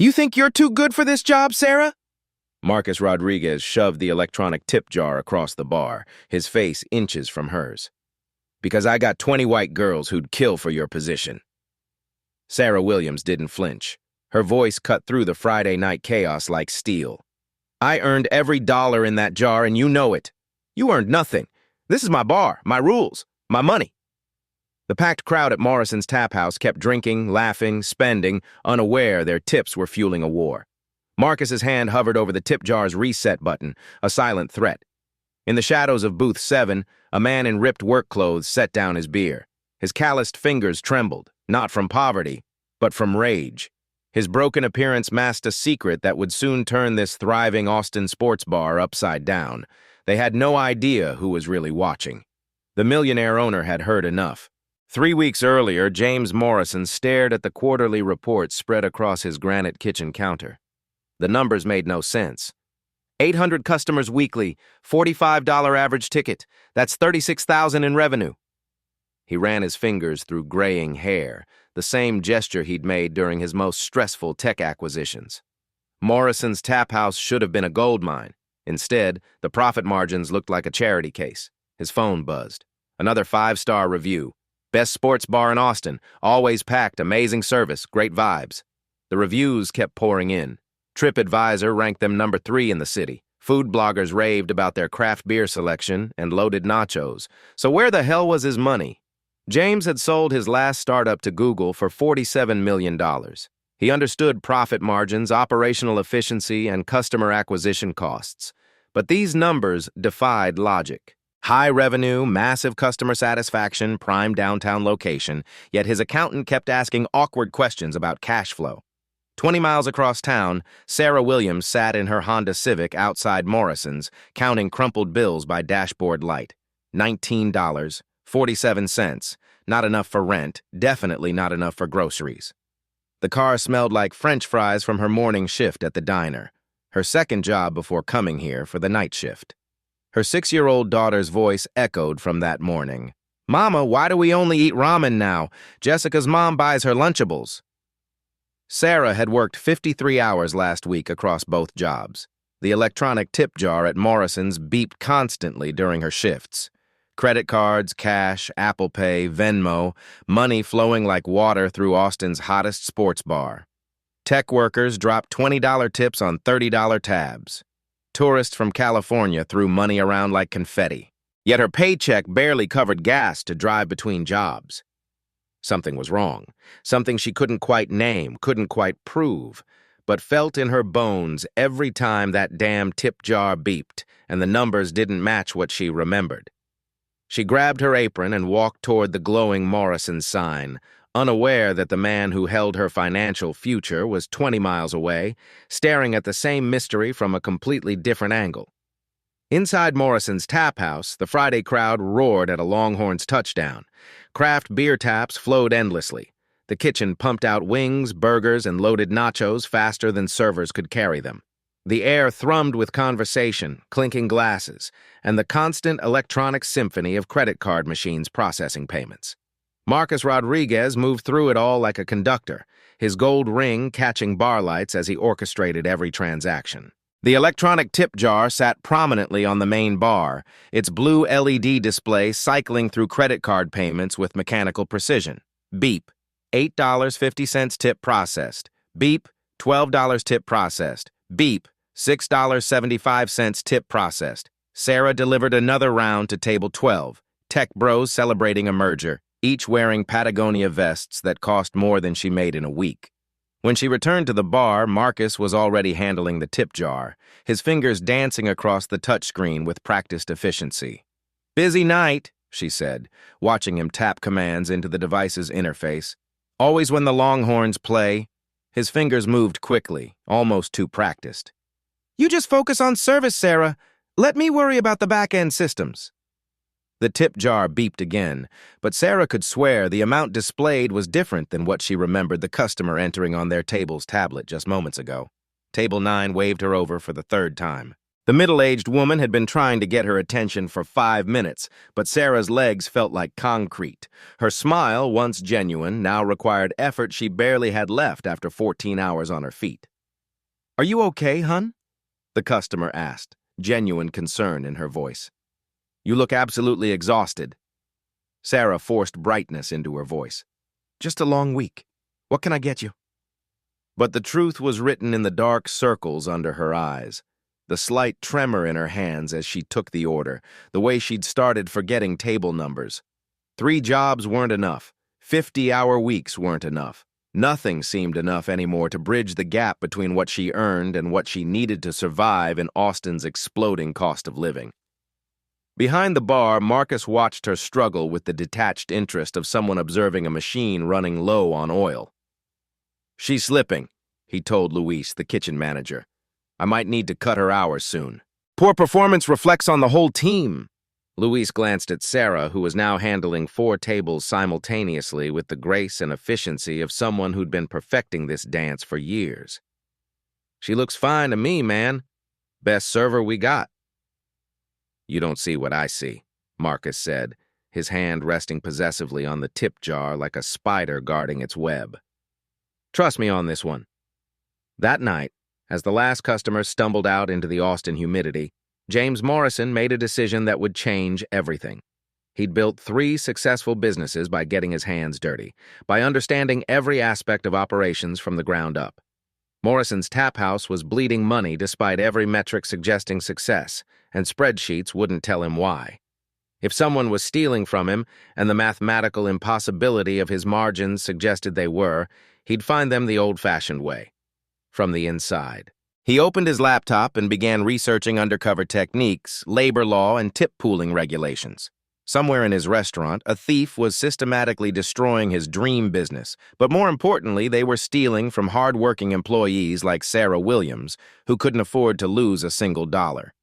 You think you're too good for this job, Sarah? Marcus Rodriguez shoved the electronic tip jar across the bar, his face inches from hers. Because I got 20 white girls who'd kill for your position. Sarah Williams didn't flinch. Her voice cut through the Friday night chaos like steel. I earned every dollar in that jar, and you know it. You earned nothing. This is my bar, my rules, my money. The packed crowd at Morrison's Tap House kept drinking, laughing, spending, unaware their tips were fueling a war. Marcus's hand hovered over the tip jar's reset button, a silent threat. In the shadows of Booth 7, a man in ripped work clothes set down his beer. His calloused fingers trembled, not from poverty, but from rage. His broken appearance masked a secret that would soon turn this thriving Austin sports bar upside down. They had no idea who was really watching. The Millionaire owner had heard enough. 3 weeks earlier, James Morrison stared at the quarterly report spread across his granite kitchen counter. The numbers made no sense. 800 customers weekly, $45 average ticket. That's $36,000 in revenue. He ran his fingers through graying hair, the same gesture he'd made during his most stressful tech acquisitions. Morrison's Tap House should have been a gold mine. Instead, the profit margins looked like a charity case. His phone buzzed. Another 5-star review. Best sports bar in Austin. Always packed, amazing service, great vibes. The reviews kept pouring in. TripAdvisor ranked them number 3 in the city. Food bloggers raved about their craft beer selection and loaded nachos. So where the hell was his money? James had sold his last startup to Google for $47 million. He understood profit margins, operational efficiency, and customer acquisition costs. But these numbers defied logic. High revenue, massive customer satisfaction, prime downtown location, yet his accountant kept asking awkward questions about cash flow. 20 miles across town, Sarah Williams sat in her Honda Civic outside Morrison's, counting crumpled bills by dashboard light. $19.47. Not enough for rent, definitely not enough for groceries. The car smelled like French fries from her morning shift at the diner, her second job before coming here for the night shift. Her 6-year-old daughter's voice echoed from that morning. Mama, why do we only eat ramen now? Jessica's mom buys her Lunchables. Sarah had worked 53 hours last week across both jobs. The electronic tip jar at Morrison's beeped constantly during her shifts. Credit cards, cash, Apple Pay, Venmo, money flowing like water through Austin's hottest sports bar. Tech workers dropped $20 tips on $30 tabs. Tourists from California threw money around like confetti. Yet her paycheck barely covered gas to drive between jobs. Something was wrong. Something she couldn't quite name, couldn't quite prove, but felt in her bones every time that damn tip jar beeped and the numbers didn't match what she remembered. She grabbed her apron and walked toward the glowing Morrison sign, unaware that the man who held her financial future was 20 miles away, staring at the same mystery from a completely different angle. Inside Morrison's Tap House, the Friday crowd roared at a Longhorns touchdown. Craft beer taps flowed endlessly. The kitchen pumped out wings, burgers, and loaded nachos faster than servers could carry them. The air thrummed with conversation, clinking glasses, and the constant electronic symphony of credit card machines processing payments. Marcus Rodriguez moved through it all like a conductor, his gold ring catching bar lights as he orchestrated every transaction. The electronic tip jar sat prominently on the main bar, its blue LED display cycling through credit card payments with mechanical precision. Beep, $8.50 tip processed. Beep, $12 tip processed. Beep, $6.75 tip processed. Sarah delivered another round to table 12, tech bros celebrating a merger, each wearing Patagonia vests that cost more than she made in a week. When she returned to the bar, Marcus was already handling the tip jar, his fingers dancing across the touchscreen with practiced efficiency. Busy night, she said, watching him tap commands into the device's interface. Always when the Longhorns play. His fingers moved quickly, almost too practiced. You just focus on service, Sarah. Let me worry about the back-end systems. The tip jar beeped again, but Sarah could swear the amount displayed was different than what she remembered the customer entering on their table's tablet just moments ago. Table 9 waved her over for the 3rd time. The middle-aged woman had been trying to get her attention for 5 minutes, but Sarah's legs felt like concrete. Her smile, once genuine, now required effort she barely had left after 14 hours on her feet. Are you okay, hun? The customer asked, genuine concern in her voice. You look absolutely exhausted. Sarah forced brightness into her voice. Just a long week. What can I get you? But the truth was written in the dark circles under her eyes, the slight tremor in her hands as she took the order, the way she'd started forgetting table numbers. 3 jobs weren't enough. 50-hour weeks weren't enough. Nothing seemed enough anymore to bridge the gap between what she earned and what she needed to survive in Austin's exploding cost of living. Behind the bar, Marcus watched her struggle with the detached interest of someone observing a machine running low on oil. She's slipping, he told Luis, the kitchen manager. I might need to cut her hours soon. Poor performance reflects on the whole team. Luis glanced at Sarah, who was now handling 4 tables simultaneously with the grace and efficiency of someone who'd been perfecting this dance for years. She looks fine to me, man. Best server we got. You don't see what I see, Marcus said, his hand resting possessively on the tip jar like a spider guarding its web. Trust me on this one. That night, as the last customer stumbled out into the Austin humidity, James Morrison made a decision that would change everything. He'd built 3 successful businesses by getting his hands dirty, by understanding every aspect of operations from the ground up. Morrison's tap house was bleeding money despite every metric suggesting success, and spreadsheets wouldn't tell him why. If someone was stealing from him, and the mathematical impossibility of his margins suggested they were, he'd find them the old-fashioned way, from the inside. He opened his laptop and began researching undercover techniques, labor law, and tip pooling regulations. Somewhere in his restaurant, a thief was systematically destroying his dream business, but more importantly, they were stealing from hard-working employees like Sarah Williams, who couldn't afford to lose a single dollar.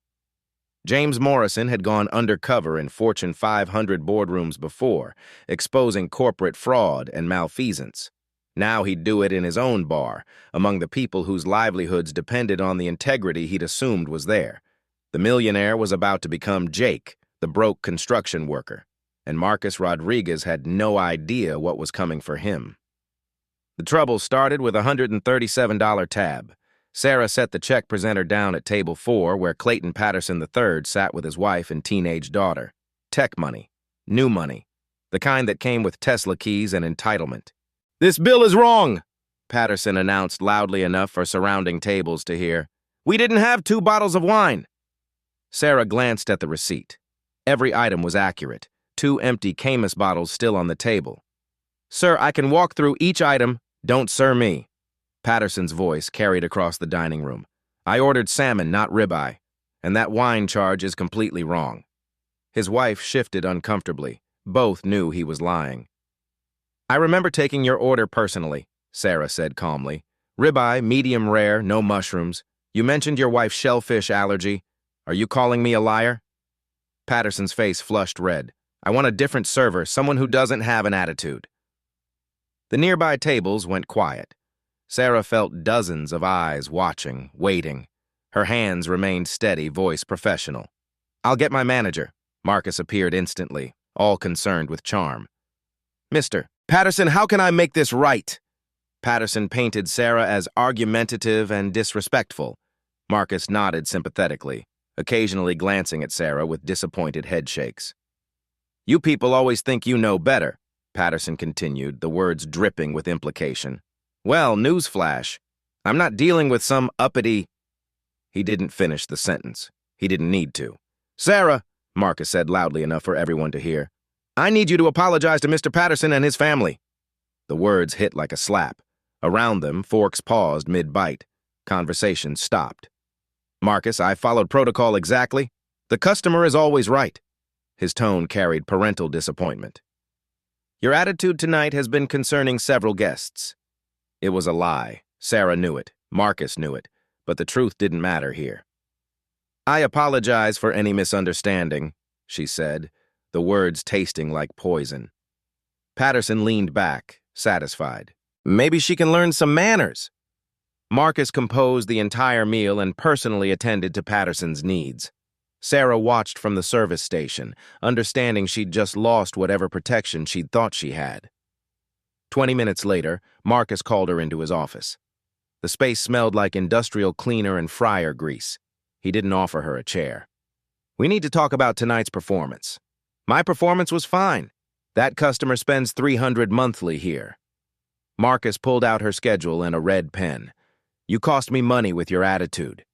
James Morrison had gone undercover in Fortune 500 boardrooms before, exposing corporate fraud and malfeasance. Now he'd do it in his own bar, among the people whose livelihoods depended on the integrity he'd assumed was there. The Millionaire was about to become Jake, the broke construction worker, and Marcus Rodriguez had no idea what was coming for him. The trouble started with a $137 tab. Sarah set the check presenter down at table 4, where Clayton Patterson III sat with his wife and teenage daughter. Tech money. New money. The kind that came with Tesla keys and entitlement. "This bill is wrong," Patterson announced loudly enough for surrounding tables to hear. "We didn't have 2 bottles of wine." Sarah glanced at the receipt. Every item was accurate, 2 empty Camus bottles still on the table. "Sir, I can walk through each item. Don't sir me." Patterson's voice carried across the dining room. "I ordered salmon, not ribeye, and that wine charge is completely wrong." His wife shifted uncomfortably. Both knew he was lying. "I remember taking your order personally," Sarah said calmly. "Ribeye, medium rare, no mushrooms. You mentioned your wife's shellfish allergy. Are you calling me a liar?" Patterson's face flushed red. "I want a different server, someone who doesn't have an attitude." The nearby tables went quiet. Sarah felt dozens of eyes watching, waiting. Her hands remained steady, voice professional. "I'll get my manager." Marcus appeared instantly, all concerned with charm. "Mr. Patterson, how can I make this right?" Patterson painted Sarah as argumentative and disrespectful. Marcus nodded sympathetically, occasionally glancing at Sarah with disappointed headshakes. "You people always think you know better," Patterson continued, the words dripping with implication. "Well, newsflash. I'm not dealing with some uppity—" He didn't finish the sentence. He didn't need to. "Sarah," Marcus said loudly enough for everyone to hear, "I need you to apologize to Mr. Patterson and his family." The words hit like a slap. Around them, forks paused mid-bite. Conversation stopped. "Marcus, I followed protocol exactly. The customer is always right." His tone carried parental disappointment. "Your attitude tonight has been concerning several guests." It was a lie. Sarah knew it. Marcus knew it. But the truth didn't matter here. "I apologize for any misunderstanding," she said, the words tasting like poison. Patterson leaned back, satisfied. "Maybe she can learn some manners." Marcus composed the entire meal and personally attended to Patterson's needs. Sarah watched from the service station, understanding she'd just lost whatever protection she'd thought she had. 20 minutes later, Marcus called her into his office. The space smelled like industrial cleaner and fryer grease. He didn't offer her a chair. "We need to talk about tonight's performance." "My performance was fine. That customer spends $300 monthly here." Marcus pulled out her schedule and a red pen. "You cost me money with your attitude."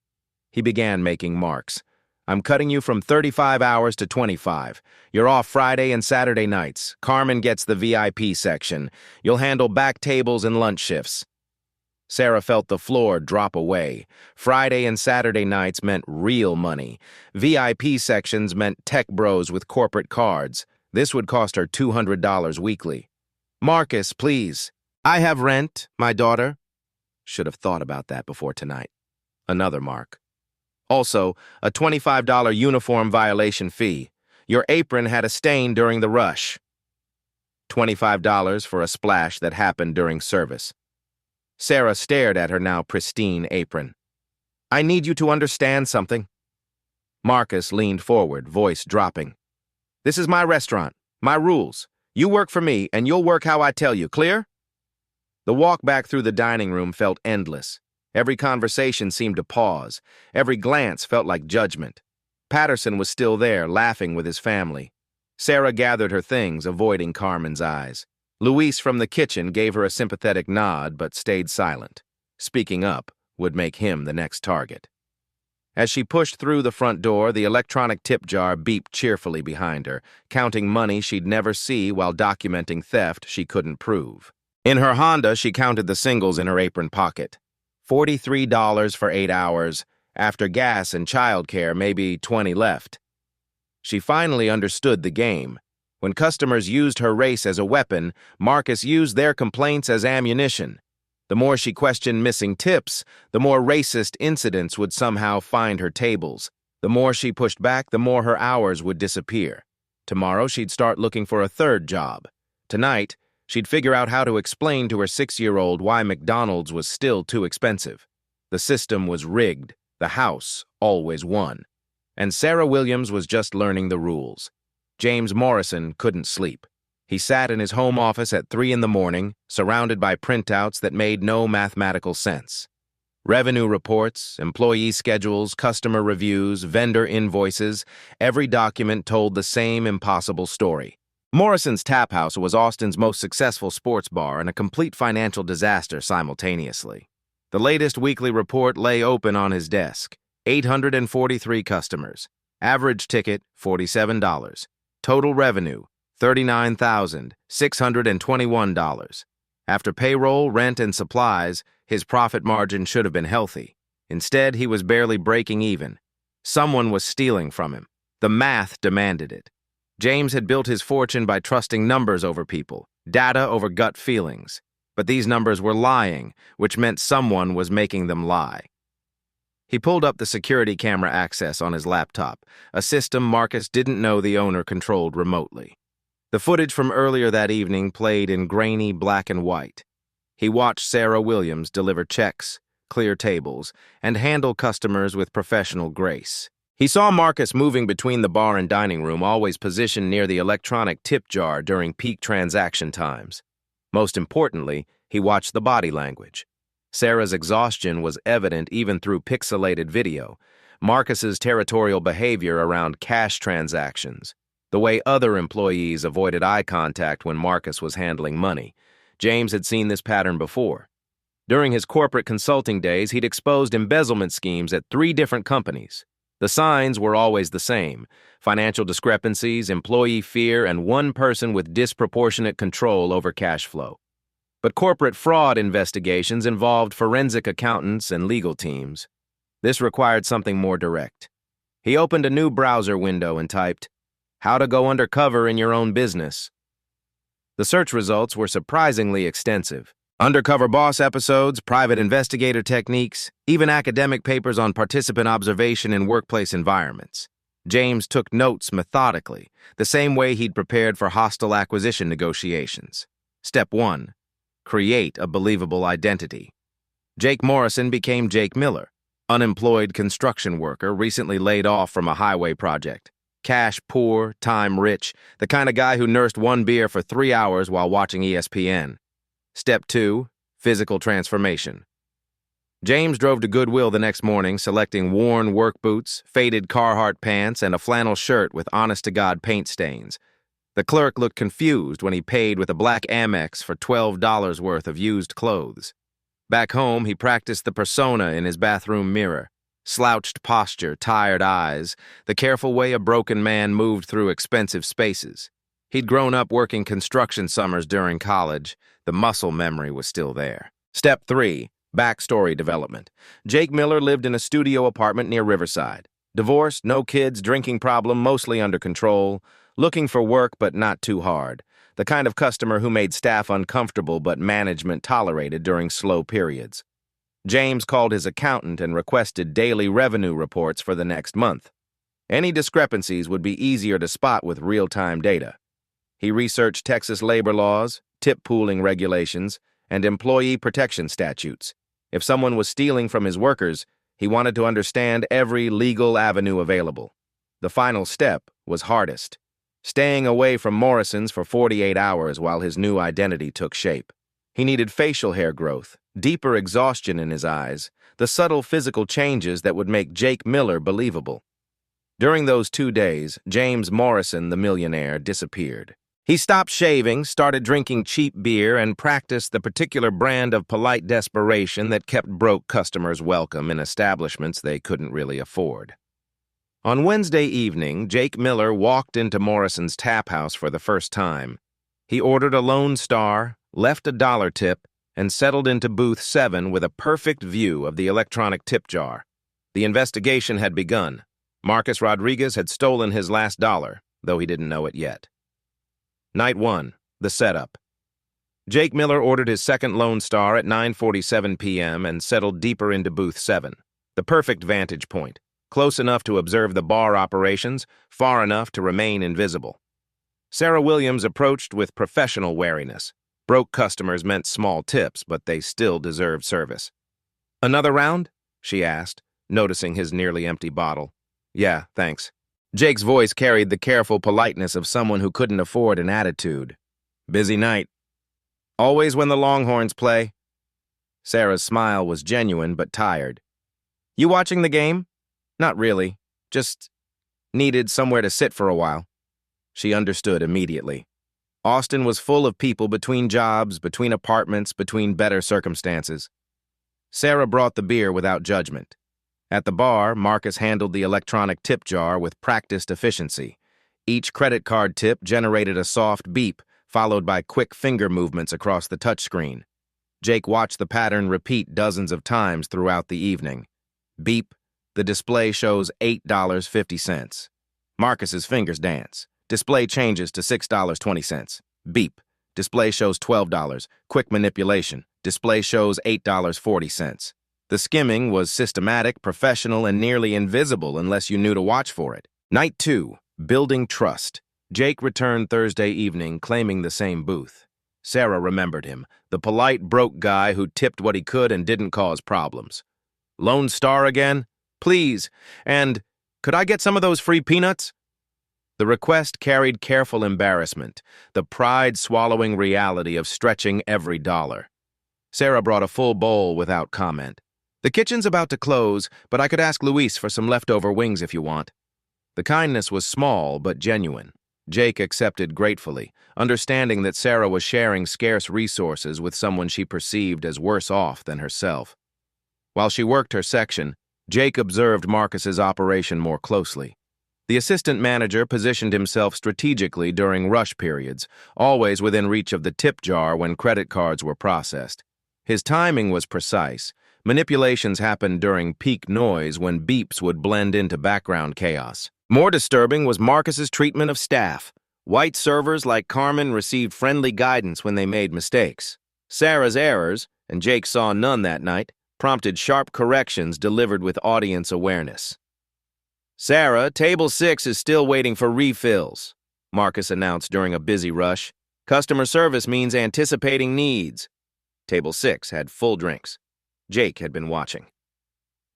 He began making marks. "I'm cutting you from 35 hours to 25. You're off Friday and Saturday nights. Carmen gets the VIP section. You'll handle back tables and lunch shifts." Sarah felt the floor drop away. Friday and Saturday nights meant real money. VIP sections meant tech bros with corporate cards. This would cost her $200 weekly. "Marcus, please. I have rent, my daughter." Should have thought about that before tonight. Another mark. "Also, a $25 uniform violation fee. Your apron had a stain during the rush." $25 for a splash that happened during service. Sarah stared at her now pristine apron. "I need you to understand something." Marcus leaned forward, voice dropping. "This is my restaurant, my rules. You work for me, and you'll work how I tell you, clear?" The walk back through the dining room felt endless. Every conversation seemed to pause. Every glance felt like judgment. Patterson was still there, laughing with his family. Sarah gathered her things, avoiding Carmen's eyes. Luis from the kitchen gave her a sympathetic nod, but stayed silent. Speaking up would make him the next target. As she pushed through the front door, the electronic tip jar beeped cheerfully behind her, counting money she'd never see while documenting theft she couldn't prove. In her Honda, she counted the singles in her apron pocket. $43 for 8 hours. After gas and childcare, maybe 20 left. She finally understood the game. When customers used her race as a weapon, Marcus used their complaints as ammunition. The more she questioned missing tips, the more racist incidents would somehow find her tables. The more she pushed back, the more her hours would disappear. Tomorrow, she'd start looking for a third job. Tonight, she'd figure out how to explain to her 6-year-old why McDonald's was still too expensive. The system was rigged. The house always won. And Sarah Williams was just learning the rules. James Morrison couldn't sleep. He sat in his home office at 3 in the morning, surrounded by printouts that made no mathematical sense. Revenue reports, employee schedules, customer reviews, vendor invoices, every document told the same impossible story. Morrison's Tap House was Austin's most successful sports bar and a complete financial disaster simultaneously. The latest weekly report lay open on his desk. 843 customers. Average ticket, $47. Total revenue, $39,621. After payroll, rent, and supplies, his profit margin should have been healthy. Instead, he was barely breaking even. Someone was stealing from him. The math demanded it. James had built his fortune by trusting numbers over people, data over gut feelings. But these numbers were lying, which meant someone was making them lie. He pulled up the security camera access on his laptop, a system Marcus didn't know the owner controlled remotely. The footage from earlier that evening played in grainy black and white. He watched Sarah Williams deliver checks, clear tables, and handle customers with professional grace. He saw Marcus moving between the bar and dining room, always positioned near the electronic tip jar during peak transaction times. Most importantly, he watched the body language. Sarah's exhaustion was evident even through pixelated video. Marcus's territorial behavior around cash transactions, the way other employees avoided eye contact when Marcus was handling money. James had seen this pattern before. During his corporate consulting days, he'd exposed embezzlement schemes at 3 different companies. The signs were always the same: financial discrepancies, employee fear, and one person with disproportionate control over cash flow. But corporate fraud investigations involved forensic accountants and legal teams. This required something more direct. He opened a new browser window and typed, "How to go undercover in your own business." The search results were surprisingly extensive. Undercover boss episodes, private investigator techniques, even academic papers on participant observation in workplace environments. James took notes methodically, the same way he'd prepared for hostile acquisition negotiations. Step 1. Create a believable identity. Jake Morrison became Jake Miller, unemployed construction worker recently laid off from a highway project. Cash poor, time rich, the kind of guy who nursed one beer for 3 hours while watching ESPN. Step 2. Physical transformation. James drove to Goodwill the next morning, selecting worn work boots, faded Carhartt pants, and a flannel shirt with honest-to-God paint stains. The clerk looked confused when he paid with a black Amex for $12 worth of used clothes. Back home, he practiced the persona in his bathroom mirror. Slouched posture, tired eyes, the careful way a broken man moved through expensive spaces. He'd grown up working construction summers during college. The muscle memory was still there. Step 3. Backstory development. Jake Miller lived in a studio apartment near Riverside. Divorced, no kids, drinking problem mostly under control, looking for work but not too hard. The kind of customer who made staff uncomfortable but management tolerated during slow periods. James called his accountant and requested daily revenue reports for the next month. Any discrepancies would be easier to spot with real-time data. He researched Texas labor laws, tip pooling regulations, and employee protection statutes. If someone was stealing from his workers, he wanted to understand every legal avenue available. The final step was hardest: staying away from Morrison's for 48 hours while his new identity took shape. He needed facial hair growth, deeper exhaustion in his eyes, the subtle physical changes that would make Jake Miller believable. During those 2 days, James Morrison, the millionaire, disappeared. He stopped shaving, started drinking cheap beer, and practiced the particular brand of polite desperation that kept broke customers welcome in establishments they couldn't really afford. On Wednesday evening, Jake Miller walked into Morrison's Tap House for the first time. He ordered a Lone Star, left a $1 tip, and settled into booth 7 with a perfect view of the electronic tip jar. The investigation had begun. Marcus Rodriguez had stolen his last $1, though he didn't know it yet. Night 1, the setup. Jake Miller ordered his second Lone Star at 9:47 p.m. and settled deeper into booth 7. The perfect vantage point, close enough to observe the bar operations, far enough to remain invisible. Sarah Williams approached with professional wariness. Broke customers meant small tips, but they still deserved service. "Another round?" she asked, noticing his nearly empty bottle. "Yeah, thanks." Jake's voice carried the careful politeness of someone who couldn't afford an attitude. "Busy night." "Always when the Longhorns play." Sarah's smile was genuine but tired. "You watching the game?" "Not really. Just needed somewhere to sit for a while." She understood immediately. Austin was full of people between jobs, between apartments, between better circumstances. Sarah brought the beer without judgment. At the bar, Marcus handled the electronic tip jar with practiced efficiency. Each credit card tip generated a soft beep, followed by quick finger movements across the touchscreen. Jake watched the pattern repeat dozens of times throughout the evening. Beep, the display shows $8.50. Marcus's fingers dance. Display changes to $6.20. Beep, display shows $12. Quick manipulation. Display shows $8.40. The skimming was systematic, professional, and nearly invisible unless you knew to watch for it. Night 2, building trust. Jake returned Thursday evening, claiming the same booth. Sarah remembered him, the polite, broke guy who tipped what he could and didn't cause problems. "Lone Star again? Please. And could I get some of those free peanuts?" The request carried careful embarrassment, the pride-swallowing reality of stretching every dollar. Sarah brought a full bowl without comment. "The kitchen's about to close, but I could ask Luis for some leftover wings if you want." The kindness was small but genuine. Jake accepted gratefully, understanding that Sarah was sharing scarce resources with someone she perceived as worse off than herself. While she worked her section, Jake observed Marcus's operation more closely. The assistant manager positioned himself strategically during rush periods, always within reach of the tip jar when credit cards were processed. His timing was precise. Manipulations happened during peak noise when beeps would blend into background chaos. More disturbing was Marcus's treatment of staff. White servers like Carmen received friendly guidance when they made mistakes. Sarah's errors, and Jake saw none that night, prompted sharp corrections delivered with audience awareness. "Sarah, table 6 is still waiting for refills," Marcus announced during a busy rush. "Customer service means anticipating needs." Table 6 had full drinks. Jake had been watching.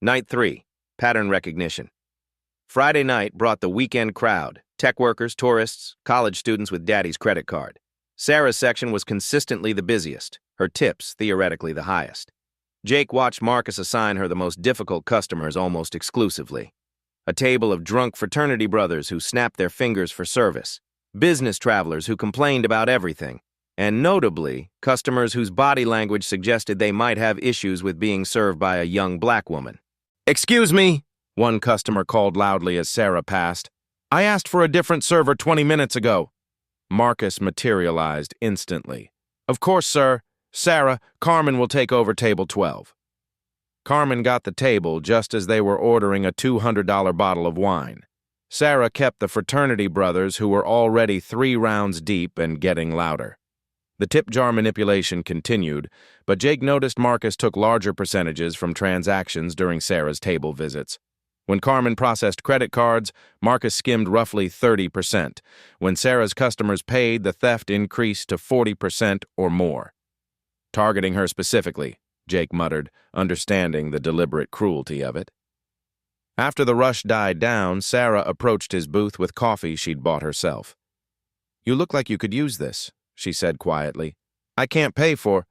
Night 3, pattern recognition. Friday night brought the weekend crowd, tech workers, tourists, college students with daddy's credit card. Sarah's section was consistently the busiest, her tips theoretically the highest. Jake watched Marcus assign her the most difficult customers almost exclusively. A table of drunk fraternity brothers who snapped their fingers for service, business travelers who complained about everything, and notably, customers whose body language suggested they might have issues with being served by a young black woman. "Excuse me," one customer called loudly as Sarah passed. "I asked for a different server 20 minutes ago." Marcus materialized instantly. "Of course, sir. Sarah, Carmen will take over table 12. Carmen got the table just as they were ordering a $200 bottle of wine. Sarah kept the fraternity brothers who were already 3 rounds deep and getting louder. The tip jar manipulation continued, but Jake noticed Marcus took larger percentages from transactions during Sarah's table visits. When Carmen processed credit cards, Marcus skimmed roughly 30%. When Sarah's customers paid, the theft increased to 40% or more. "Targeting her specifically," Jake muttered, understanding the deliberate cruelty of it. After the rush died down, Sarah approached his booth with coffee she'd bought herself. "You look like you could use this," she said quietly. "I can't pay for—"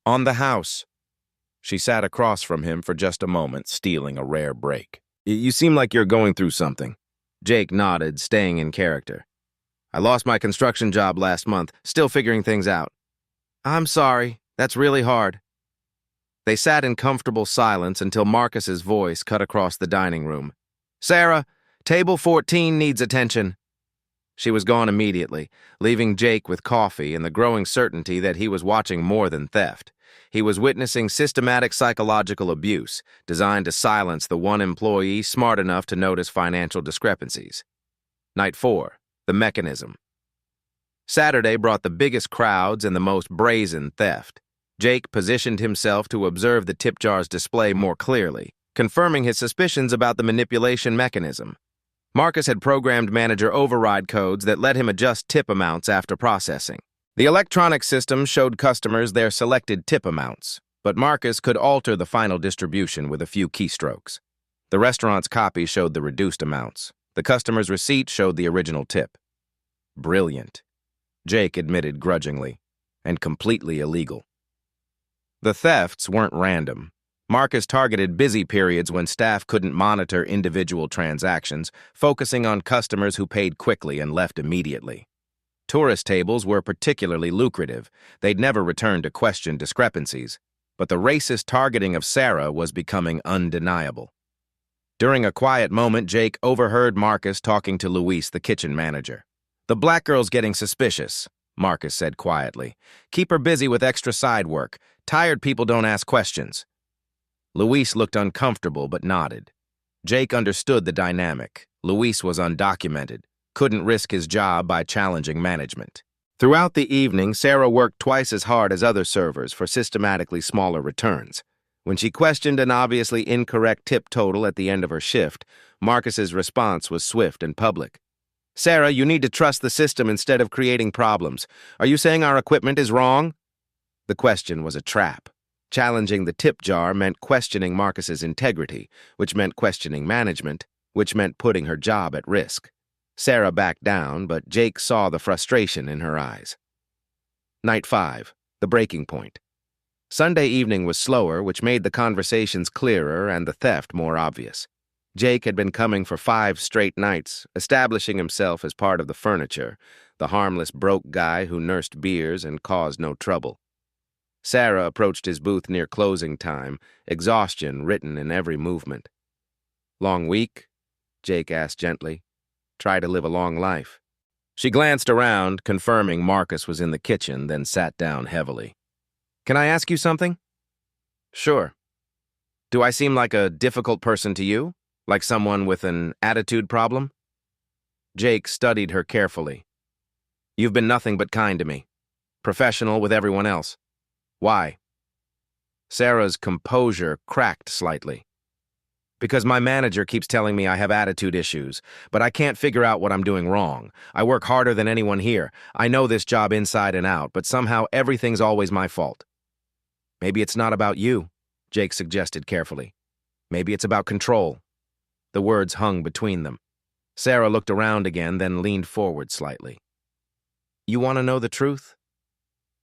"On the house." She sat across from him for just a moment, stealing a rare break. "You seem like you're going through something." Jake nodded, staying in character. "I lost my construction job last month, still figuring things out." "I'm sorry, that's really hard." They sat in comfortable silence until Marcus's voice cut across the dining room. "Sarah, table 14 needs attention." She was gone immediately, leaving Jake with coffee and the growing certainty that he was watching more than theft. He was witnessing systematic psychological abuse, designed to silence the one employee smart enough to notice financial discrepancies. Night 4, the mechanism. Saturday brought the biggest crowds and the most brazen theft. Jake positioned himself to observe the tip jar's display more clearly, confirming his suspicions about the manipulation mechanism. Marcus had programmed manager override codes that let him adjust tip amounts after processing. The electronic system showed customers their selected tip amounts, but Marcus could alter the final distribution with a few keystrokes. The restaurant's copy showed the reduced amounts. The customer's receipt showed the original tip. Brilliant, Jake admitted grudgingly, and completely illegal. The thefts weren't random. Marcus targeted busy periods when staff couldn't monitor individual transactions, focusing on customers who paid quickly and left immediately. Tourist tables were particularly lucrative. They'd never return to question discrepancies, but the racist targeting of Sarah was becoming undeniable. During a quiet moment, Jake overheard Marcus talking to Luis, the kitchen manager. "The black girl's getting suspicious," Marcus said quietly. "Keep her busy with extra side work. Tired people don't ask questions." Luis looked uncomfortable but nodded. Jake understood the dynamic. Luis was undocumented, couldn't risk his job by challenging management. Throughout the evening, Sarah worked twice as hard as other servers for systematically smaller returns. When she questioned an obviously incorrect tip total at the end of her shift, Marcus's response was swift and public. "Sarah, you need to trust the system instead of creating problems. Are you saying our equipment is wrong?" The question was a trap. Challenging the tip jar meant questioning Marcus's integrity, which meant questioning management, which meant putting her job at risk. Sarah backed down, but Jake saw the frustration in her eyes. Night 5, the breaking point. Sunday evening was slower, which made the conversations clearer and the theft more obvious. Jake had been coming for 5 straight nights, establishing himself as part of the furniture, the harmless broke guy who nursed beers and caused no trouble. Sarah approached his booth near closing time, exhaustion written in every movement. "Long week?" Jake asked gently. "Try to live a long life." She glanced around, confirming Marcus was in the kitchen, then sat down heavily. "Can I ask you something?" "Sure." "Do I seem like a difficult person to you? Like someone with an attitude problem?" Jake studied her carefully. "You've been nothing but kind to me. Professional with everyone else. Why?" Sarah's composure cracked slightly. "Because my manager keeps telling me I have attitude issues, but I can't figure out what I'm doing wrong. I work harder than anyone here. I know this job inside and out, but somehow everything's always my fault." "Maybe it's not about you," Jake suggested carefully. "Maybe it's about control." The words hung between them. Sarah looked around again, then leaned forward slightly. "You want to know the truth?"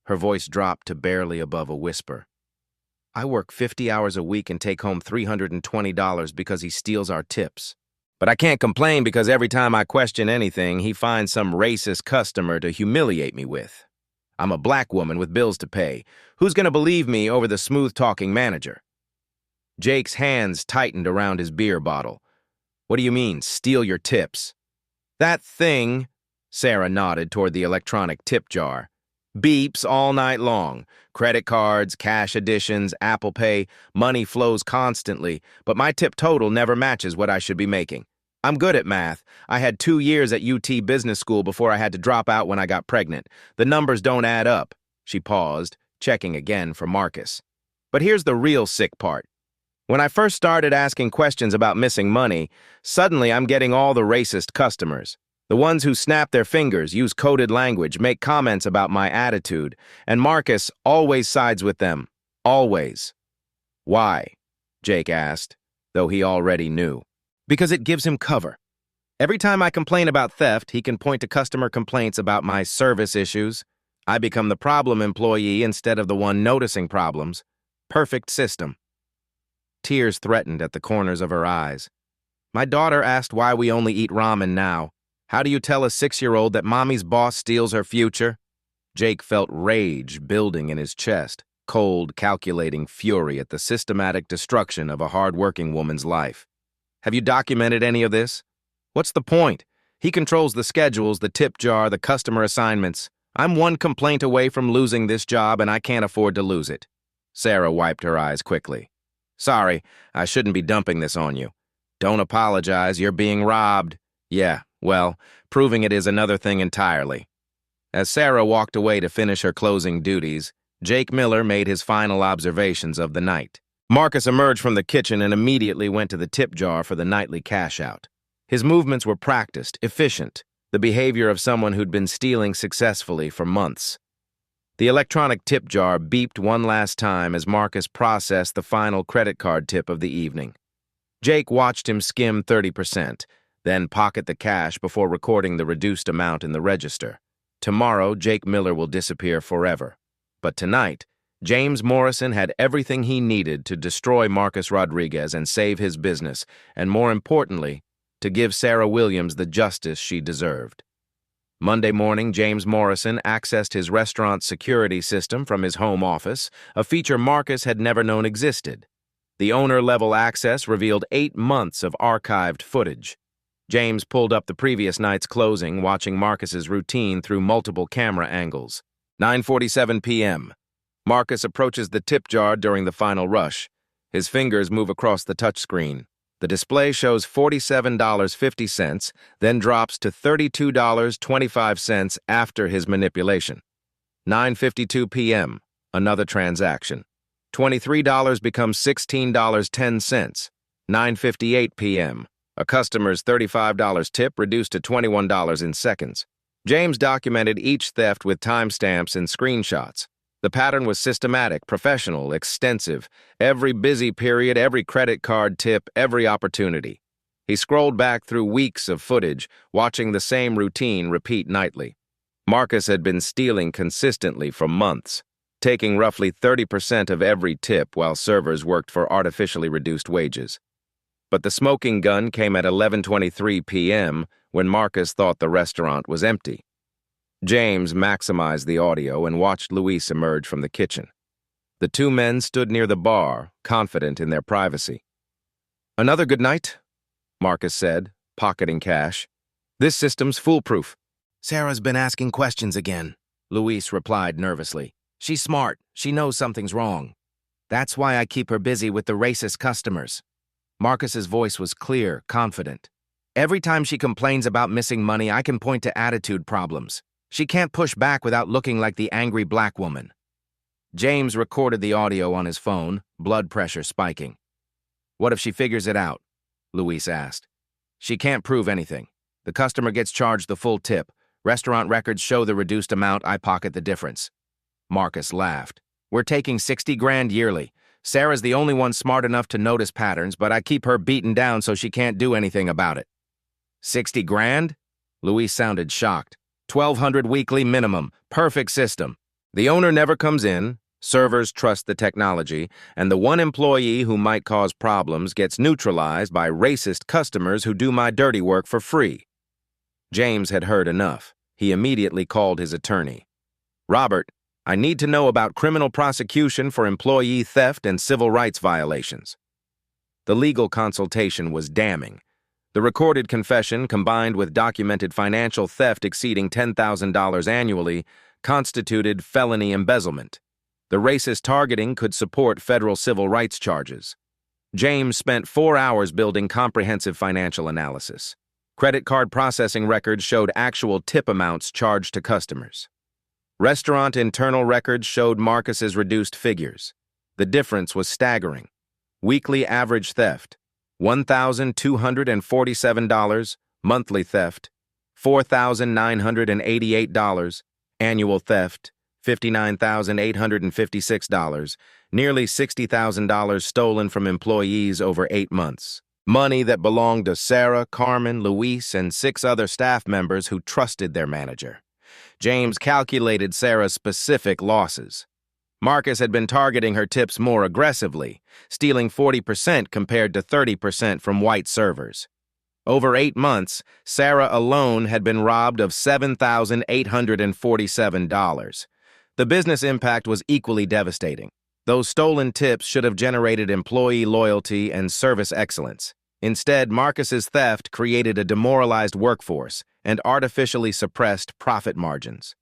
Her voice dropped to barely above a whisper. I work 50 hours a week and take home $320 because he steals our tips. But I can't complain because every time I question anything, he finds some racist customer to humiliate me with. I'm a black woman with bills to pay. Who's going to believe me over the smooth-talking manager? Jake's hands tightened around his beer bottle. What do you mean, steal your tips? That thing, Sarah nodded toward the electronic tip jar, beeps all night long. Credit cards, cash additions, Apple Pay, money flows constantly, but my tip total never matches what I should be making. I'm good at math. I had 2 years at UT Business School before I had to drop out when I got pregnant. The numbers don't add up. She paused, checking again for Marcus. But here's the real sick part. When I first started asking questions about missing money, suddenly I'm getting all the racist customers. The ones who snap their fingers, use coded language, make comments about my attitude, and Marcus always sides with them. Always. Why? Jake asked, though he already knew. Because it gives him cover. Every time I complain about theft, he can point to customer complaints about my service issues. I become the problem employee instead of the one noticing problems. Perfect system. Tears threatened at the corners of her eyes. My daughter asked why we only eat ramen now. How do you tell a 6-year-old that mommy's boss steals her future? Jake felt rage building in his chest, cold, calculating fury at the systematic destruction of a hard-working woman's life. Have you documented any of this? What's the point? He controls the schedules, the tip jar, the customer assignments. I'm one complaint away from losing this job, and I can't afford to lose it. Sarah wiped her eyes quickly. Sorry, I shouldn't be dumping this on you. Don't apologize, you're being robbed. Yeah, well, proving it is another thing entirely. As Sarah walked away to finish her closing duties, Jake Miller made his final observations of the night. Marcus emerged from the kitchen and immediately went to the tip jar for the nightly cash out. His movements were practiced, efficient, the behavior of someone who'd been stealing successfully for months. The electronic tip jar beeped one last time as Marcus processed the final credit card tip of the evening. Jake watched him skim 30%, then pocket the cash before recording the reduced amount in the register. Tomorrow, Jake Miller will disappear forever. But tonight, James Morrison had everything he needed to destroy Marcus Rodriguez and save his business, and more importantly, to give Sarah Williams the justice she deserved. Monday morning, James Morrison accessed his restaurant's security system from his home office, a feature Marcus had never known existed. The owner-level access revealed 8 months of archived footage. James pulled up the previous night's closing, watching Marcus's routine through multiple camera angles. 9:47 p.m. Marcus approaches the tip jar during the final rush. His fingers move across the touchscreen. The display shows $47.50, then drops to $32.25 after his manipulation. 9:52 p.m., another transaction. $23 becomes $16.10. 9:58 p.m., a customer's $35 tip reduced to $21 in seconds. James documented each theft with timestamps and screenshots. The pattern was systematic, professional, extensive. Every busy period, every credit card tip, every opportunity. He scrolled back through weeks of footage, watching the same routine repeat nightly. Marcus had been stealing consistently for months, taking roughly 30% of every tip while servers worked for artificially reduced wages. But the smoking gun came at 11:23 p.m. when Marcus thought the restaurant was empty. James maximized the audio and watched Luis emerge from the kitchen. The two men stood near the bar, confident in their privacy. "Another good night," Marcus said, pocketing cash. "This system's foolproof." "Sarah's been asking questions again," Luis replied nervously. "She's smart. She knows something's wrong. That's why I keep her busy with the racist customers." Marcus's voice was clear, confident. "Every time she complains about missing money, I can point to attitude problems. She can't push back without looking like the angry black woman." James recorded the audio on his phone, blood pressure spiking. "What if she figures it out?" Luis asked. "She can't prove anything. The customer gets charged the full tip. Restaurant records show the reduced amount. I pocket the difference." Marcus laughed. "We're taking 60 grand yearly. Sarah's the only one smart enough to notice patterns, but I keep her beaten down so she can't do anything about it." 60 grand? Luis sounded shocked. 1,200 weekly minimum. Perfect system. The owner never comes in. Servers trust the technology, and the one employee who might cause problems gets neutralized by racist customers who do my dirty work for free. James had heard enough. He immediately called his attorney. Robert, I need to know about criminal prosecution for employee theft and civil rights violations. The legal consultation was damning. The recorded confession, combined with documented financial theft exceeding $10,000 annually, constituted felony embezzlement. The racist targeting could support federal civil rights charges. James spent 4 hours building comprehensive financial analysis. Credit card processing records showed actual tip amounts charged to customers. Restaurant internal records showed Marcus's reduced figures. The difference was staggering. Weekly average theft, $1,247, monthly theft, $4,988, annual theft, $59,856, nearly $60,000 stolen from employees over 8 months. Money that belonged to Sarah, Carmen, Luis, and 6 other staff members who trusted their manager. James calculated Sarah's specific losses. Marcus had been targeting her tips more aggressively, stealing 40% compared to 30% from white servers. Over 8 months, Sarah alone had been robbed of $7,847. The business impact was equally devastating. Those stolen tips should have generated employee loyalty and service excellence. Instead, Marcus's theft created a demoralized workforce and artificially suppressed profit margins.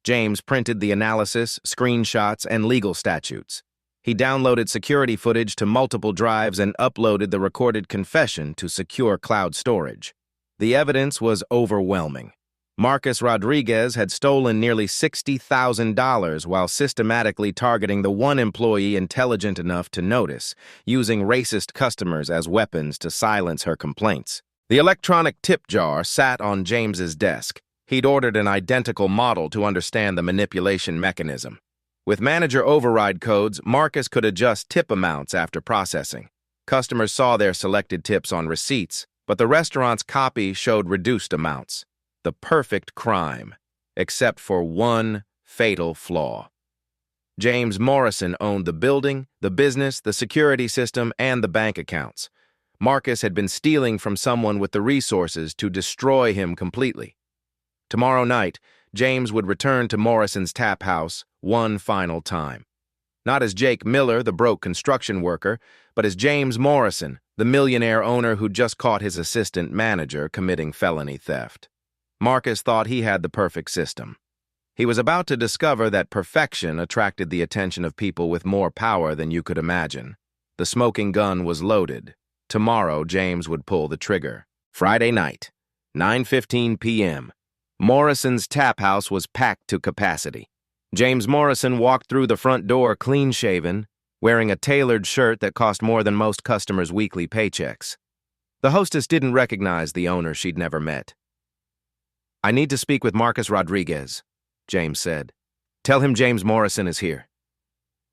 James printed the analysis, screenshots, and legal statutes. He downloaded security footage to multiple drives and uploaded the recorded confession to secure cloud storage. The evidence was overwhelming. Marcus Rodriguez had stolen nearly $60,000 while systematically targeting the one employee intelligent enough to notice, using racist customers as weapons to silence her complaints. The electronic tip jar sat on James's desk. He'd ordered an identical model to understand the manipulation mechanism. With manager override codes, Marcus could adjust tip amounts after processing. Customers saw their selected tips on receipts, but the restaurant's copy showed reduced amounts. The perfect crime, except for one fatal flaw. James Morrison owned the building, the business, the security system, and the bank accounts. Marcus had been stealing from someone with the resources to destroy him completely. Tomorrow night, James would return to Morrison's tap house one final time. Not as Jake Miller, the broke construction worker, but as James Morrison, the millionaire owner who just caught his assistant manager committing felony theft. Marcus thought he had the perfect system. He was about to discover that perfection attracted the attention of people with more power than you could imagine. The smoking gun was loaded. Tomorrow, James would pull the trigger. Friday night, 9:15 p.m. Morrison's tap house was packed to capacity. James Morrison walked through the front door clean-shaven, wearing a tailored shirt that cost more than most customers' weekly paychecks. The hostess didn't recognize the owner she'd never met. "I need to speak with Marcus Rodriguez," James said. "Tell him James Morrison is here."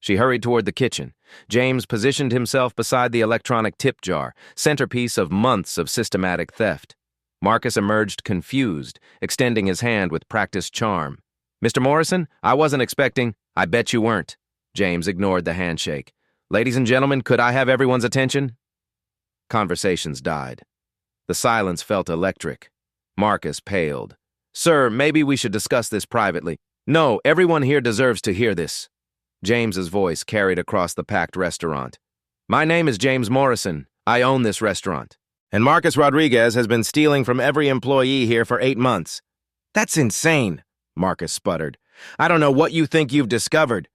She hurried toward the kitchen. James positioned himself beside the electronic tip jar, centerpiece of months of systematic theft. Marcus emerged confused, extending his hand with practiced charm. "Mr. Morrison, I wasn't expecting—" "I bet you weren't." James ignored the handshake. "Ladies and gentlemen, could I have everyone's attention?" Conversations died. The silence felt electric. Marcus paled. "Sir, maybe we should discuss this privately." "No, everyone here deserves to hear this." James's voice carried across the packed restaurant. "My name is James Morrison. I own this restaurant. And Marcus Rodriguez has been stealing from every employee here for 8 months. "That's insane," Marcus sputtered. "I don't know what you think you've discovered."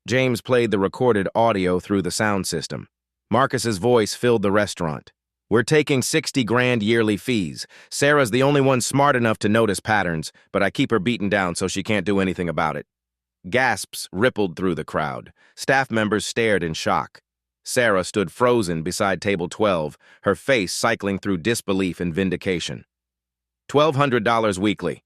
James played the recorded audio through the sound system. Marcus's voice filled the restaurant. "We're taking 60 grand yearly fees. Sarah's the only one smart enough to notice patterns, but I keep her beaten down so she can't do anything about it." Gasps rippled through the crowd. Staff members stared in shock. Sarah stood frozen beside table 12, her face cycling through disbelief and vindication. $1,200 weekly,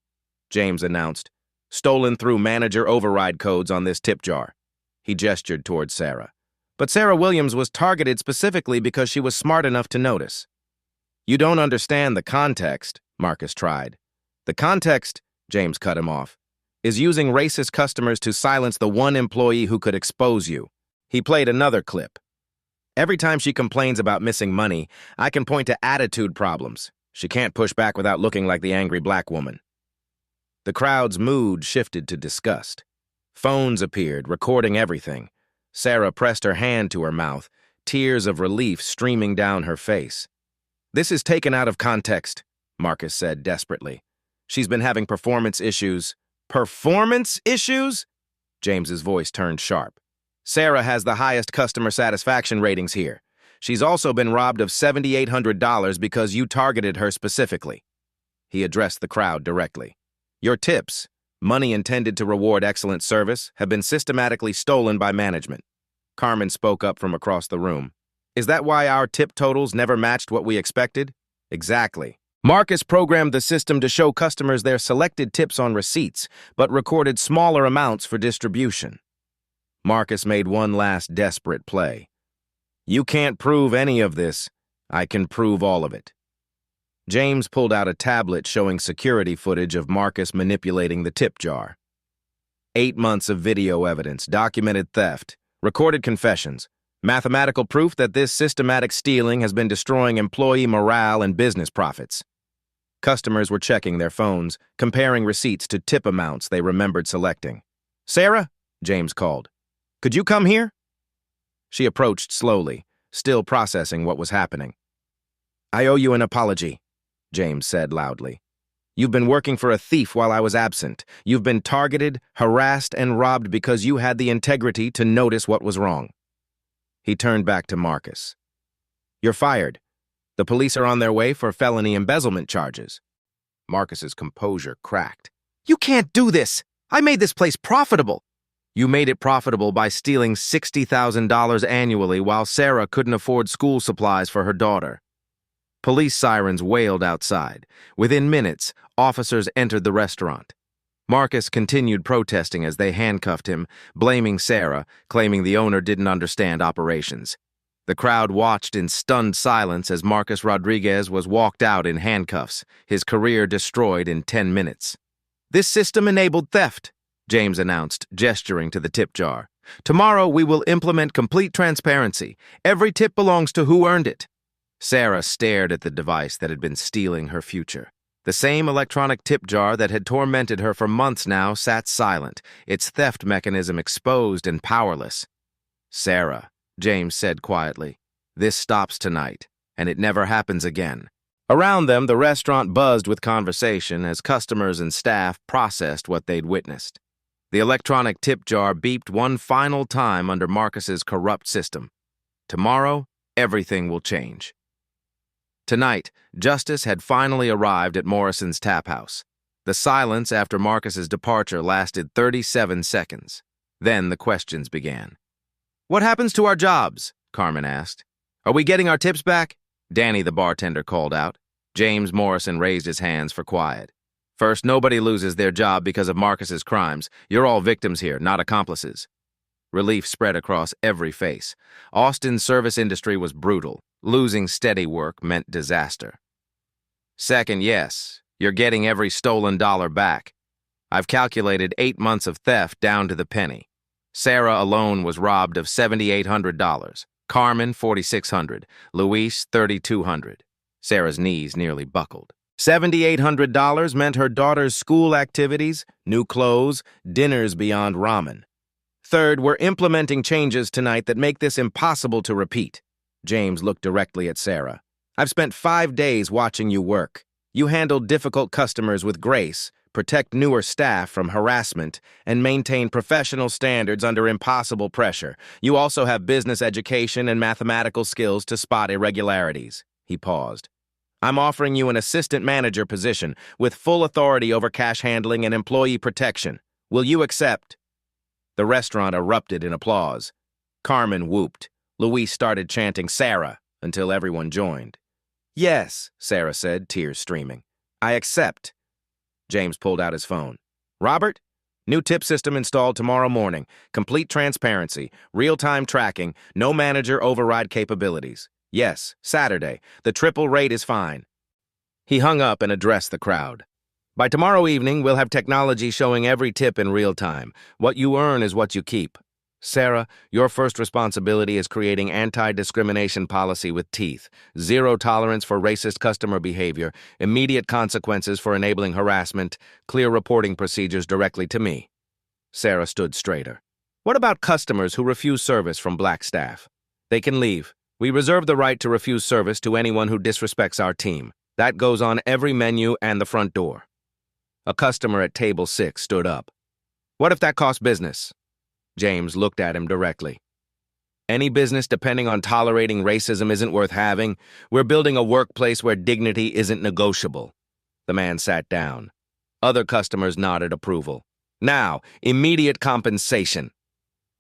James announced. "Stolen through manager override codes on this tip jar." He gestured toward Sarah. But Sarah Williams was targeted specifically because she was smart enough to notice. "You don't understand the context," Marcus tried. "The context," James cut him off, is using racist customers to silence the one employee who could expose you. He played another clip. Every time she complains about missing money, I can point to attitude problems. She can't push back without looking like the angry black woman. The crowd's mood shifted to disgust. Phones appeared, recording everything. Sarah pressed her hand to her mouth, tears of relief streaming down her face. "This is taken out of context," Marcus said desperately. "She's been having performance issues." "Performance issues?" James's voice turned sharp. "Sarah has the highest customer satisfaction ratings here. She's also been robbed of $7,800 because you targeted her specifically." He addressed the crowd directly. "Your tips, money intended to reward excellent service, have been systematically stolen by management." Carmen spoke up from across the room. "Is that why our tip totals never matched what we expected?" "Exactly. Marcus programmed the system to show customers their selected tips on receipts, but recorded smaller amounts for distribution." Marcus made one last desperate play. "You can't prove any of this. I can prove all of it." James pulled out a tablet showing security footage of Marcus manipulating the tip jar. 8 months of video evidence, documented theft, recorded confessions, mathematical proof that this systematic stealing has been destroying employee morale and business profits. Customers were checking their phones, comparing receipts to tip amounts they remembered selecting. "Sarah," James called, "could you come here?" She approached slowly, still processing what was happening. "I owe you an apology," James said loudly. "You've been working for a thief while I was absent. You've been targeted, harassed, and robbed because you had the integrity to notice what was wrong." He turned back to Marcus. "You're fired. The police are on their way for felony embezzlement charges." Marcus's composure cracked. "You can't do this! I made this place profitable!" "You made it profitable by stealing $60,000 annually while Sarah couldn't afford school supplies for her daughter." Police sirens wailed outside. Within minutes, officers entered the restaurant. Marcus continued protesting as they handcuffed him, blaming Sarah, claiming the owner didn't understand operations. The crowd watched in stunned silence as Marcus Rodriguez was walked out in handcuffs, his career destroyed in 10 minutes. "This system enabled theft," James announced, gesturing to the tip jar. "Tomorrow we will implement complete transparency. Every tip belongs to who earned it." Sarah stared at the device that had been stealing her future. The same electronic tip jar that had tormented her for months now sat silent, its theft mechanism exposed and powerless. "Sarah," James said quietly, "this stops tonight, and it never happens again." Around them, the restaurant buzzed with conversation as customers and staff processed what they'd witnessed. The electronic tip jar beeped one final time under Marcus's corrupt system. Tomorrow, everything will change. Tonight, justice had finally arrived at Morrison's Tap House. The silence after Marcus's departure lasted 37 seconds. Then the questions began. "What happens to our jobs?" Carmen asked. "Are we getting our tips back?" Danny, the bartender, called out. James Morrison raised his hands for quiet. "First, nobody loses their job because of Marcus's crimes. You're all victims here, not accomplices." Relief spread across every face. Austin's service industry was brutal. Losing steady work meant disaster. "Second, yes, you're getting every stolen dollar back. I've calculated 8 months of theft down to the penny. Sarah alone was robbed of $7,800. Carmen, $4,600. Luis, $3,200. Sarah's knees nearly buckled. $7,800 meant her daughter's school activities, new clothes, dinners beyond ramen. Third, we're implementing changes tonight that make this impossible to repeat." James looked directly at Sarah. "I've spent 5 days watching you work. You handle difficult customers with grace, protect newer staff from harassment, and maintain professional standards under impossible pressure. You also have business education and mathematical skills to spot irregularities." He paused. "I'm offering you an assistant manager position with full authority over cash handling and employee protection. Will you accept?" The restaurant erupted in applause. Carmen whooped. Luis started chanting "Sarah" until everyone joined. "Yes," Sarah said, tears streaming. "I accept." James pulled out his phone. "Robert, new tip system installed tomorrow morning. Complete transparency, real-time tracking, no manager override capabilities. Yes, Saturday. The triple rate is fine." He hung up and addressed the crowd. By tomorrow evening, we'll have technology showing every tip in real time. What you earn is what you keep. Sarah, your first responsibility is creating anti-discrimination policy with teeth, zero tolerance for racist customer behavior, immediate consequences for enabling harassment, clear reporting procedures directly to me. Sarah stood straighter. What about customers who refuse service from black staff? They can leave. We reserve the right to refuse service to anyone who disrespects our team. That goes on every menu and the front door. A customer at table 6 stood up. What if that costs business? James looked at him directly. Any business depending on tolerating racism isn't worth having. We're building a workplace where dignity isn't negotiable. The man sat down. Other customers nodded approval. Now, immediate compensation.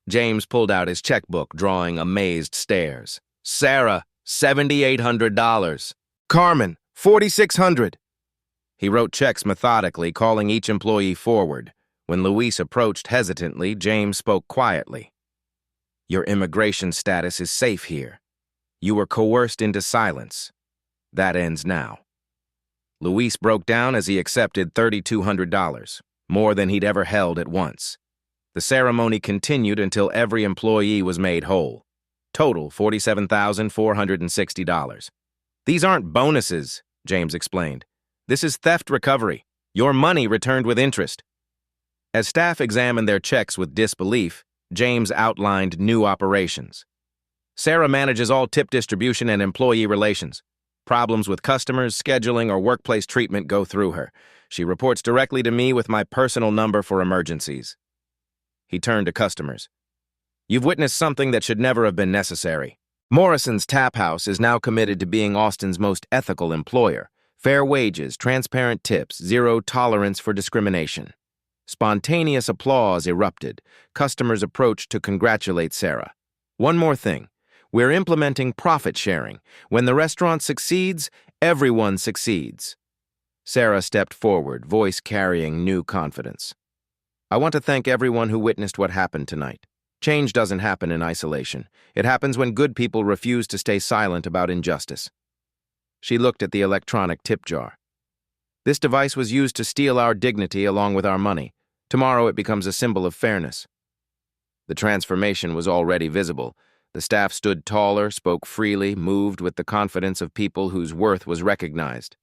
James pulled out his checkbook, drawing amazed stares. Sarah, $7,800. Carmen, $4,600. He wrote checks methodically, calling each employee forward. When Luis approached hesitantly, James spoke quietly. Your immigration status is safe here. You were coerced into silence. That ends now. Luis broke down as he accepted $3,200, more than he'd ever held at once. The ceremony continued until every employee was made whole. Total, $47,460. These aren't bonuses, James explained. This is theft recovery. Your money returned with interest. As staff examined their checks with disbelief, James outlined new operations. Sarah manages all tip distribution and employee relations. Problems with customers, scheduling, or workplace treatment go through her. She reports directly to me with my personal number for emergencies. He turned to customers. You've witnessed something that should never have been necessary. Morrison's Tap House is now committed to being Austin's most ethical employer. Fair wages, transparent tips, zero tolerance for discrimination. Spontaneous applause erupted. Customers approached to congratulate Sarah. One more thing. We're implementing profit sharing. When the restaurant succeeds, everyone succeeds. Sarah stepped forward, voice carrying new confidence. I want to thank everyone who witnessed what happened tonight. Change doesn't happen in isolation. It happens when good people refuse to stay silent about injustice. She looked at the electronic tip jar. This device was used to steal our dignity along with our money. Tomorrow it becomes a symbol of fairness. The transformation was already visible. The staff stood taller, spoke freely, moved with the confidence of people whose worth was recognized.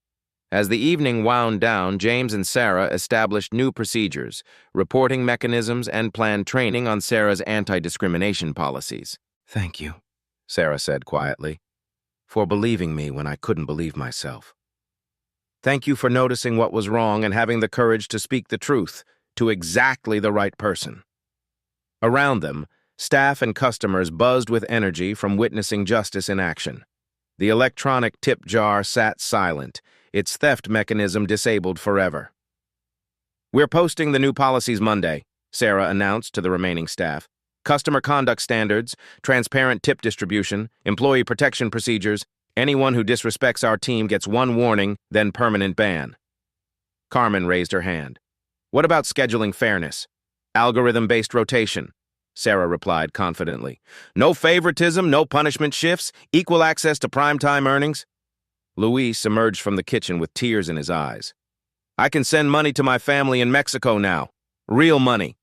As the evening wound down, James and Sarah established new procedures, reporting mechanisms, and planned training on Sarah's anti-discrimination policies. Thank you, Sarah said quietly, for believing me when I couldn't believe myself. Thank you for noticing what was wrong and having the courage to speak the truth to exactly the right person. Around them, staff and customers buzzed with energy from witnessing justice in action. The electronic tip jar sat silent, its theft mechanism disabled forever. We're posting the new policies Monday, Sarah announced to the remaining staff. Customer conduct standards, transparent tip distribution, employee protection procedures. Anyone who disrespects our team gets one warning, then permanent ban. Carmen raised her hand. What about scheduling fairness? Algorithm-based rotation, Sarah replied confidently. No favoritism, no punishment shifts, equal access to primetime earnings. Luis emerged from the kitchen with tears in his eyes. I can send money to my family in Mexico now. Real money.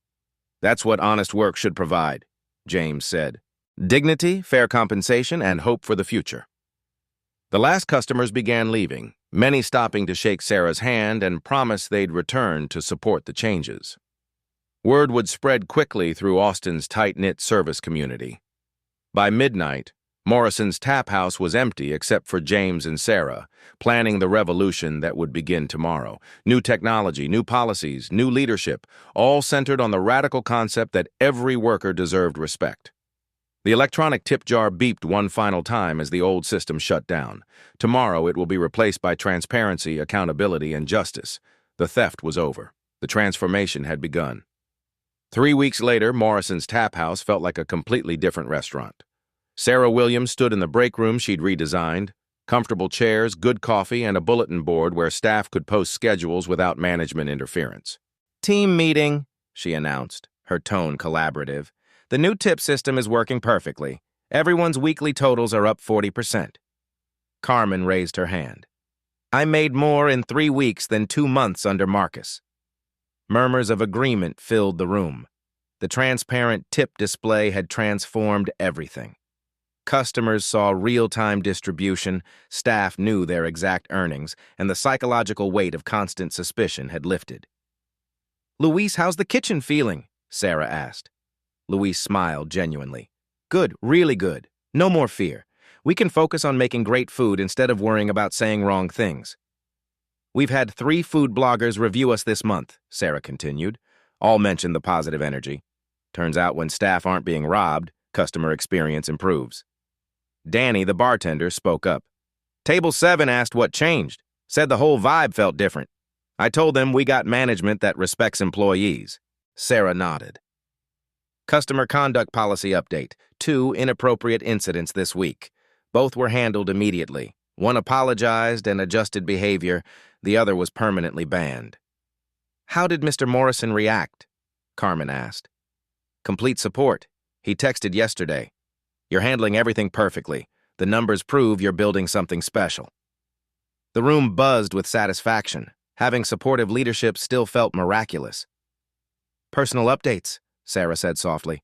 That's what honest work should provide, James said. Dignity, fair compensation, and hope for the future. The last customers began leaving, many stopping to shake Sarah's hand and promise they'd return to support the changes. Word would spread quickly through Austin's tight-knit service community. By midnight, Morrison's Tap House was empty except for James and Sarah, planning the revolution that would begin tomorrow. New technology, new policies, new leadership, all centered on the radical concept that every worker deserved respect. The electronic tip jar beeped one final time as the old system shut down. Tomorrow it will be replaced by transparency, accountability, and justice. The theft was over. The transformation had begun. 3 weeks later, Morrison's Tap House felt like a completely different restaurant. Sarah Williams stood in the break room she'd redesigned. Comfortable chairs, good coffee, and a bulletin board where staff could post schedules without management interference. Team meeting, she announced, her tone collaborative. The new tip system is working perfectly. Everyone's weekly totals are up 40%. Carmen raised her hand. I made more in 3 weeks than 2 months under Marcus. Murmurs of agreement filled the room. The transparent tip display had transformed everything. Customers saw real-time distribution, staff knew their exact earnings, and the psychological weight of constant suspicion had lifted. "Luis, how's the kitchen feeling?" Sarah asked. Luis smiled genuinely. "Good, really good. No more fear. We can focus on making great food instead of worrying about saying wrong things." "We've had 3 food bloggers review us this month," Sarah continued. All mentioned the positive energy. Turns out when staff aren't being robbed, customer experience improves. Danny, the bartender, spoke up. "Table 7 asked what changed. Said the whole vibe felt different. I told them we got management that respects employees." Sarah nodded. Customer conduct policy update. 2 inappropriate incidents this week. Both were handled immediately. One apologized and adjusted behavior. The other was permanently banned. "How did Mr. Morrison react?" Carmen asked. "Complete support. He texted yesterday. You're handling everything perfectly. The numbers prove you're building something special." The room buzzed with satisfaction. Having supportive leadership still felt miraculous. "Personal updates," Sarah said softly.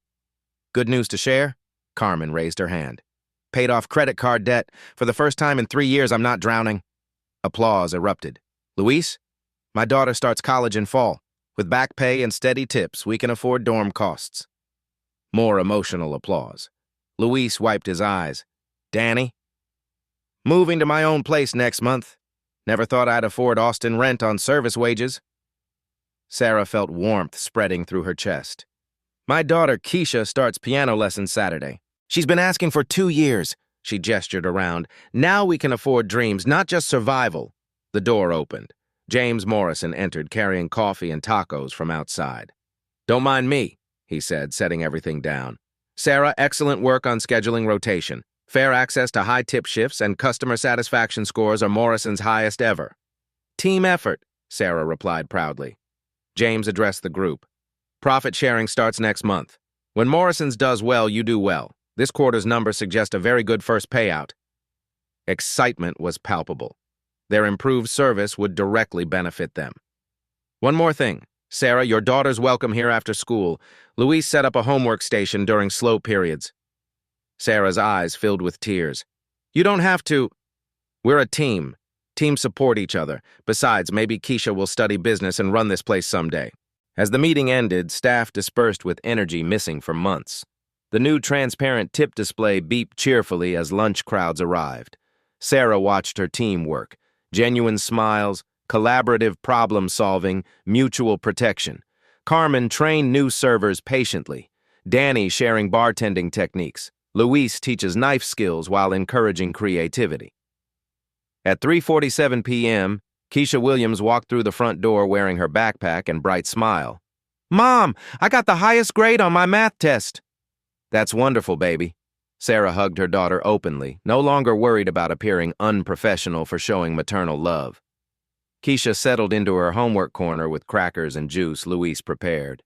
"Good news to share?" Carmen raised her hand. "Paid off credit card debt. For the first time in 3 years, I'm not drowning." Applause erupted. "Luis, my daughter starts college in fall. With back pay and steady tips, we can afford dorm costs." More emotional applause. Luis wiped his eyes. "Danny?" "Moving to my own place next month. Never thought I'd afford Austin rent on service wages." Sarah felt warmth spreading through her chest. "My daughter Keisha starts piano lessons Saturday. She's been asking for 2 years." She gestured around. "Now we can afford dreams, not just survival." The door opened. James Morrison entered carrying coffee and tacos from outside. "Don't mind me," he said, setting everything down. "Sarah, excellent work on scheduling rotation. Fair access to high-tip shifts and customer satisfaction scores are Morrison's highest ever." "Team effort," Sarah replied proudly. James addressed the group. "Profit sharing starts next month. When Morrison's does well, you do well. This quarter's numbers suggest a very good first payout." Excitement was palpable. Their improved service would directly benefit them. "One more thing. Sarah, your daughter's welcome here after school. Luis set up a homework station during slow periods." Sarah's eyes filled with tears. "You don't have to." "We're a team. Teams support each other. Besides, maybe Keisha will study business and run this place someday." As the meeting ended, staff dispersed with energy missing for months. The new transparent tip display beeped cheerfully as lunch crowds arrived. Sarah watched her team work. Genuine smiles, collaborative problem-solving, mutual protection. Carmen trained new servers patiently. Danny sharing bartending techniques. Luis teaches knife skills while encouraging creativity. At 3:47 p.m., Keisha Williams walked through the front door wearing her backpack and bright smile. "Mom, I got the highest grade on my math test." "That's wonderful, baby." Sarah hugged her daughter openly, no longer worried about appearing unprofessional for showing maternal love. Keisha settled into her homework corner with crackers and juice Luis prepared.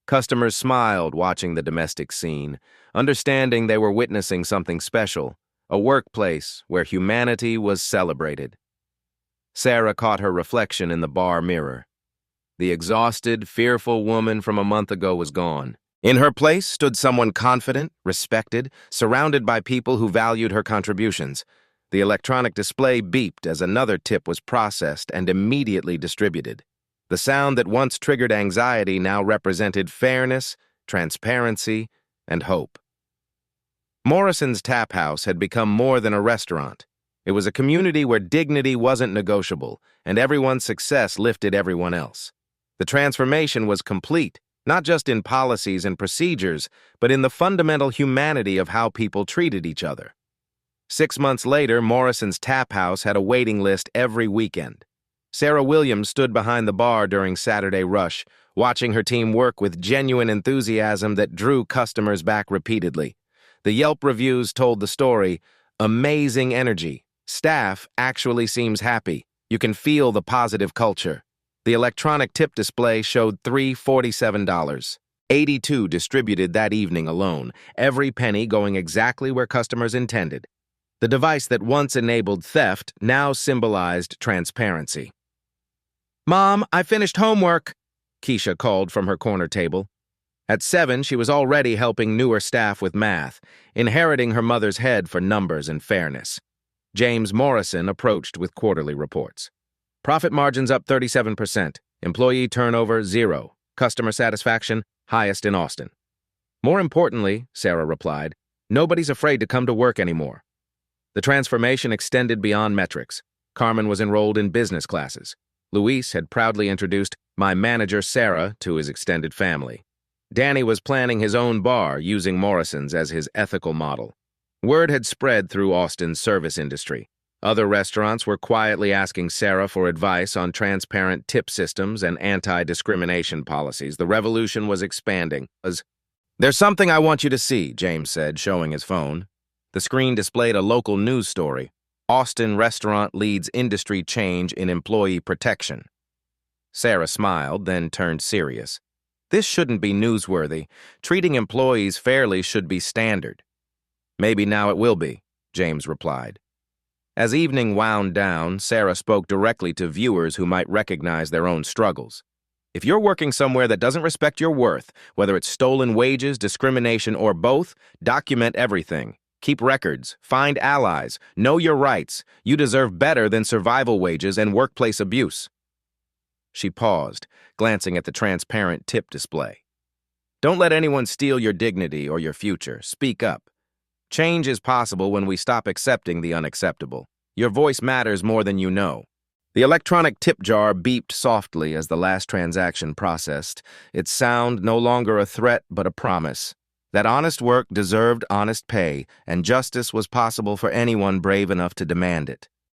Customers smiled watching the domestic scene, understanding they were witnessing something special, a workplace where humanity was celebrated. Sarah caught her reflection in the bar mirror. The exhausted, fearful woman from a month ago was gone. In her place stood someone confident, respected, surrounded by people who valued her contributions. The electronic display beeped as another tip was processed and immediately distributed. The sound that once triggered anxiety now represented fairness, transparency, and hope. Morrison's Tap House had become more than a restaurant. It was a community where dignity wasn't negotiable, and everyone's success lifted everyone else. The transformation was complete, not just in policies and procedures, but in the fundamental humanity of how people treated each other. 6 months later, Morrison's Tap House had a waiting list every weekend. Sarah Williams stood behind the bar during Saturday rush, watching her team work with genuine enthusiasm that drew customers back repeatedly. The Yelp reviews told the story. Amazing energy. Staff actually seems happy. You can feel the positive culture. The electronic tip display showed $347. 82 distributed that evening alone, every penny going exactly where customers intended. The device that once enabled theft now symbolized transparency. "Mom, I finished homework," Keisha called from her corner table. At 7, she was already helping newer staff with math, inheriting her mother's head for numbers and fairness. James Morrison approached with quarterly reports. Profit margins up 37%, employee turnover 0, customer satisfaction highest in Austin. "More importantly," Sarah replied, "nobody's afraid to come to work anymore." The transformation extended beyond metrics. Carmen was enrolled in business classes. Luis had proudly introduced "my manager Sarah" to his extended family. Danny was planning his own bar using Morrison's as his ethical model. Word had spread through Austin's service industry. Other restaurants were quietly asking Sarah for advice on transparent tip systems and anti-discrimination policies. The revolution was expanding. "There's something I want you to see," James said, showing his phone. The screen displayed a local news story. "Austin restaurant leads industry change in employee protection." Sarah smiled, then turned serious. "This shouldn't be newsworthy. Treating employees fairly should be standard." "Maybe now it will be," James replied. As evening wound down, Sarah spoke directly to viewers who might recognize their own struggles. "If you're working somewhere that doesn't respect your worth, whether it's stolen wages, discrimination, or both, document everything. Keep records, find allies, know your rights. You deserve better than survival wages and workplace abuse." She paused, glancing at the transparent tip display. "Don't let anyone steal your dignity or your future. Speak up. Change is possible when we stop accepting the unacceptable. Your voice matters more than you know." The electronic tip jar beeped softly as the last transaction processed, its sound no longer a threat but a promise. That honest work deserved honest pay, and justice was possible for anyone brave enough to demand it.